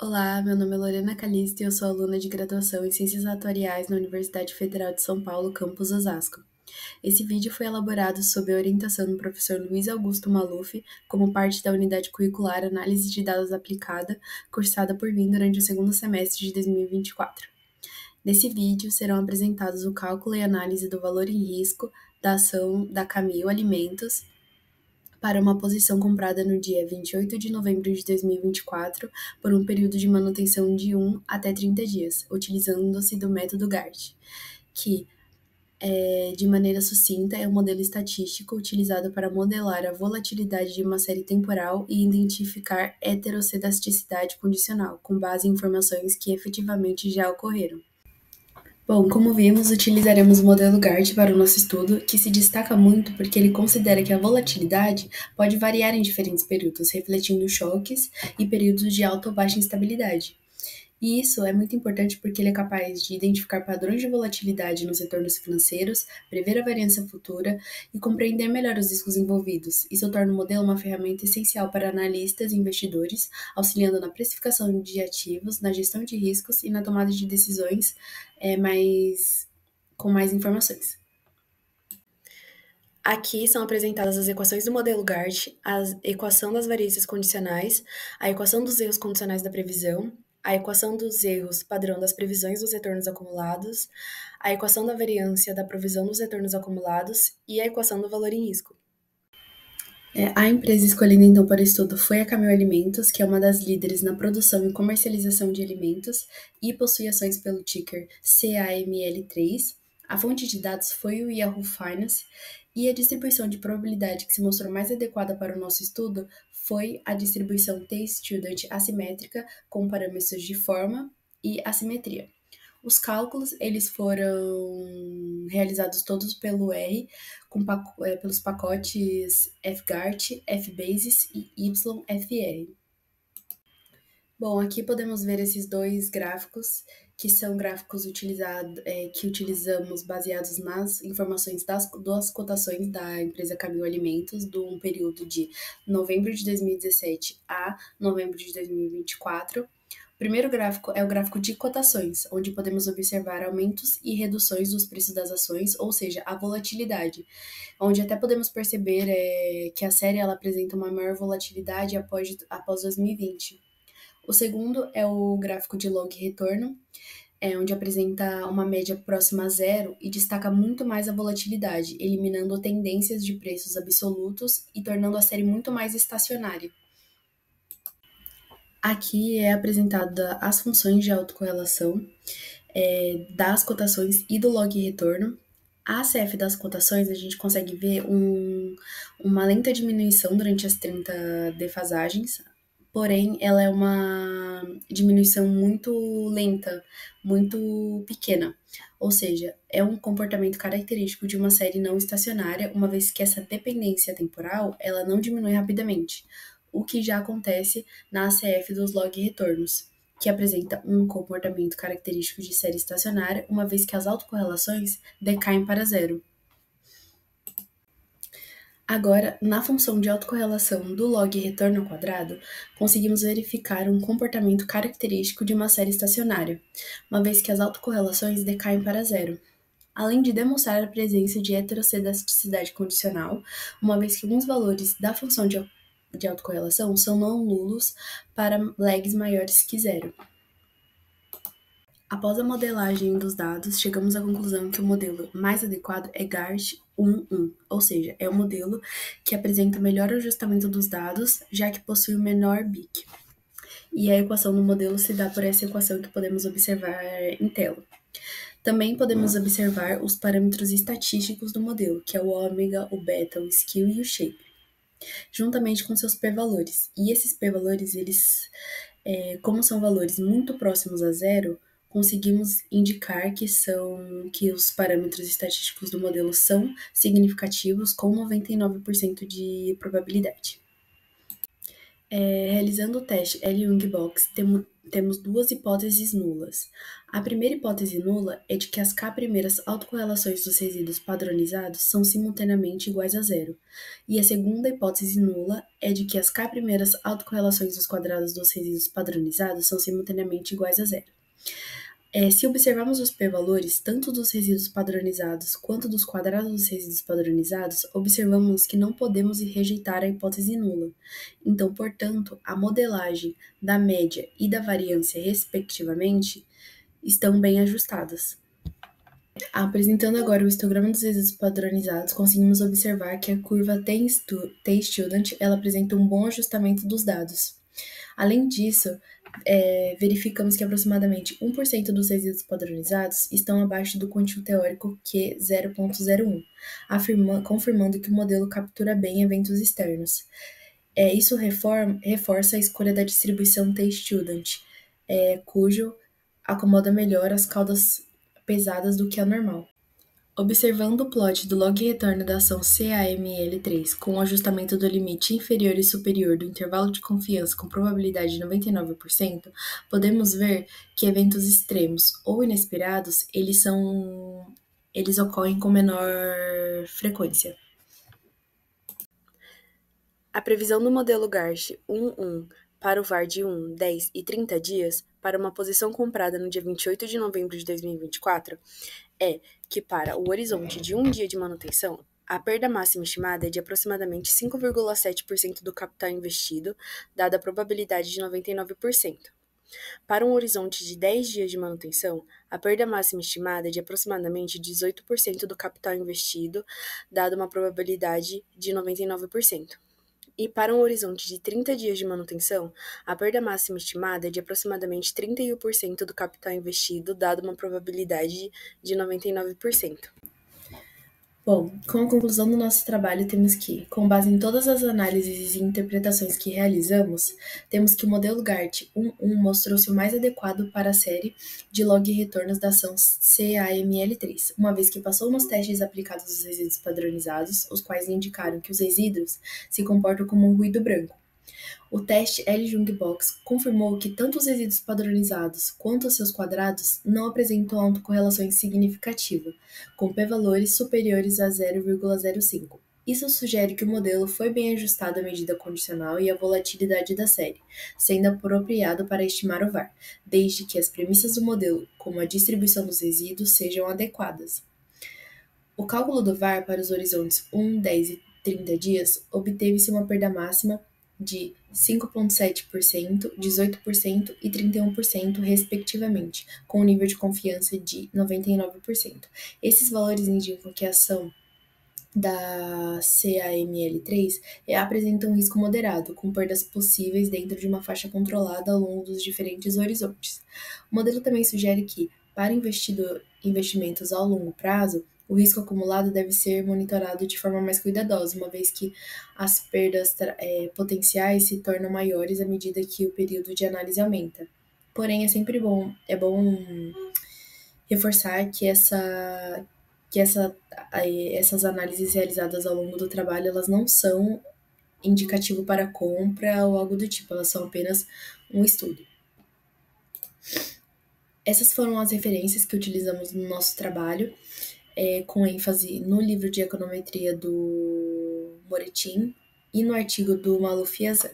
Olá, meu nome é Lorena Calisto e eu sou aluna de graduação em Ciências Atuariais na Universidade Federal de São Paulo, campus Osasco. Esse vídeo foi elaborado sob a orientação do professor Luiz Augusto Maluf, como parte da unidade curricular Análise de Dados Aplicada, cursada por mim durante o segundo semestre de 2024. Nesse vídeo serão apresentados o cálculo e análise do valor em risco da ação da Camil Alimentos para uma posição comprada no dia 28 de novembro de 2024 por um período de manutenção de 1 até 30 dias, utilizando-se do método GART, que, de maneira sucinta, é um modelo estatístico utilizado para modelar a volatilidade de uma série temporal e identificar heterossedasticidade condicional, com base em informações que efetivamente já ocorreram. Bom, como vimos, utilizaremos o modelo GART para o nosso estudo, que se destaca muito porque ele considera que a volatilidade pode variar em diferentes períodos, refletindo choques e períodos de alta ou baixa instabilidade. E isso é muito importante porque ele é capaz de identificar padrões de volatilidade nos retornos financeiros, prever a variância futura e compreender melhor os riscos envolvidos. Isso torna o modelo uma ferramenta essencial para analistas e investidores, auxiliando na precificação de ativos, na gestão de riscos e na tomada de decisões com mais informações. Aqui são apresentadas as equações do modelo GART, a equação das variâncias condicionais, a equação dos erros condicionais da previsão, a equação dos erros padrão das previsões dos retornos acumulados, a equação da variância da provisão dos retornos acumulados e a equação do valor em risco. A empresa escolhida então para o estudo foi a Camil Alimentos, que é uma das líderes na produção e comercialização de alimentos e possui ações pelo ticker CAML3. A fonte de dados foi o Yahoo Finance e a distribuição de probabilidade que se mostrou mais adequada para o nosso estudo foi a distribuição T-Student assimétrica com parâmetros de forma e assimetria. Os cálculos, eles foram realizados todos pelo R, pelos pacotes FGART, FBasis e YFR. Bom, aqui podemos ver esses dois gráficos, que são gráficos que utilizamos baseados nas informações das cotações da empresa Camil Alimentos, do um período de novembro de 2017 a novembro de 2024. O primeiro gráfico é o gráfico de cotações, onde podemos observar aumentos e reduções dos preços das ações, ou seja, a volatilidade, onde até podemos perceber que a série ela apresenta uma maior volatilidade após 2020. O segundo é o gráfico de log retorno, onde apresenta uma média próxima a zero e destaca muito mais a volatilidade, eliminando tendências de preços absolutos e tornando a série muito mais estacionária. Aqui é apresentada as funções de autocorrelação das cotações e do log retorno. A ACF das cotações, a gente consegue ver uma lenta diminuição durante as 30 defasagens, porém, ela é uma diminuição muito lenta, muito pequena. Ou seja, é um comportamento característico de uma série não estacionária, uma vez que essa dependência temporal, ela não diminui rapidamente, o que já acontece na ACF dos log retornos, que apresenta um comportamento característico de série estacionária, uma vez que as autocorrelações decaem para zero. Agora, na função de autocorrelação do log retorno ao quadrado, conseguimos verificar um comportamento característico de uma série estacionária, uma vez que as autocorrelações decaem para zero, além de demonstrar a presença de heterossedasticidade condicional, uma vez que alguns valores da função de autocorrelação são não nulos para lags maiores que zero. Após a modelagem dos dados, chegamos à conclusão que o modelo mais adequado é GART 1.1, ou seja, é o modelo que apresenta o melhor ajustamento dos dados, já que possui o menor BIC. E a equação do modelo se dá por essa equação que podemos observar em tela. Também podemos observar os parâmetros estatísticos do modelo, que é o ômega, o beta, o skew e o shape, juntamente com seus p-valores. E esses p-valores, como são valores muito próximos a zero, conseguimos indicar que os parâmetros estatísticos do modelo são significativos com 99% de probabilidade. Realizando o teste L-Young-Box, temos duas hipóteses nulas. A primeira hipótese nula é de que as K primeiras autocorrelações dos resíduos padronizados são simultaneamente iguais a zero. E a segunda hipótese nula é de que as K primeiras autocorrelações dos quadrados dos resíduos padronizados são simultaneamente iguais a zero. Se observarmos os p-valores, tanto dos resíduos padronizados quanto dos quadrados dos resíduos padronizados, observamos que não podemos rejeitar a hipótese nula. Então, portanto, a modelagem da média e da variância, respectivamente, estão bem ajustadas. Apresentando agora o histograma dos resíduos padronizados, conseguimos observar que a curva T-Student ela apresenta um bom ajustamento dos dados. Além disso, verificamos que aproximadamente 1% dos resíduos padronizados estão abaixo do quantio teórico Q 0.01, confirmando que o modelo captura bem eventos externos. Isso reforça a escolha da distribuição T-Student, cujo acomoda melhor as caudas pesadas do que a normal. Observando o plot do log retorno da ação CAML3 com o ajustamento do limite inferior e superior do intervalo de confiança com probabilidade de 99%, podemos ver que eventos extremos ou inesperados, eles ocorrem com menor frequência. A previsão do modelo Garch 1.1 para o VAR de 1, 10 e 30 dias para uma posição comprada no dia 28 de novembro de 2024 é que, para o horizonte de um dia de manutenção, a perda máxima estimada é de aproximadamente 5,7% do capital investido, dada a probabilidade de 99%. Para um horizonte de 10 dias de manutenção, a perda máxima estimada é de aproximadamente 18% do capital investido, dada uma probabilidade de 99%. E para um horizonte de 30 dias de manutenção, a perda máxima estimada é de aproximadamente 31% do capital investido, dado uma probabilidade de 99%. Bom, com a conclusão do nosso trabalho, temos que, com base em todas as análises e interpretações que realizamos, temos que o modelo GART 1.1 mostrou-se o mais adequado para a série de log retornos da ação CAML3, uma vez que passou nos testes aplicados aos resíduos padronizados, os quais indicaram que os resíduos se comportam como um ruído branco. O teste L-Young-Box confirmou que tanto os resíduos padronizados quanto os seus quadrados não apresentam autocorrelações significativa, com p-valores superiores a 0,05. Isso sugere que o modelo foi bem ajustado à medida condicional e à volatilidade da série, sendo apropriado para estimar o VAR, desde que as premissas do modelo, como a distribuição dos resíduos, sejam adequadas. O cálculo do VAR para os horizontes 1, 10 e 30 dias obteve-se uma perda máxima de 5,7%, 18% e 31%, respectivamente, com um nível de confiança de 99%. Esses valores indicam que a ação da CAML3 apresenta um risco moderado, com perdas possíveis dentro de uma faixa controlada ao longo dos diferentes horizontes. O modelo também sugere que, para investimentos ao longo prazo, o risco acumulado deve ser monitorado de forma mais cuidadosa, uma vez que as perdas potenciais se tornam maiores à medida que o período de análise aumenta. Porém, é bom reforçar que essas análises realizadas ao longo do trabalho, elas não são indicativo para compra ou algo do tipo, elas são apenas um estudo. Essas foram as referências que utilizamos no nosso trabalho, com ênfase no livro de econometria do Moretin e no artigo do Maluf e Azan.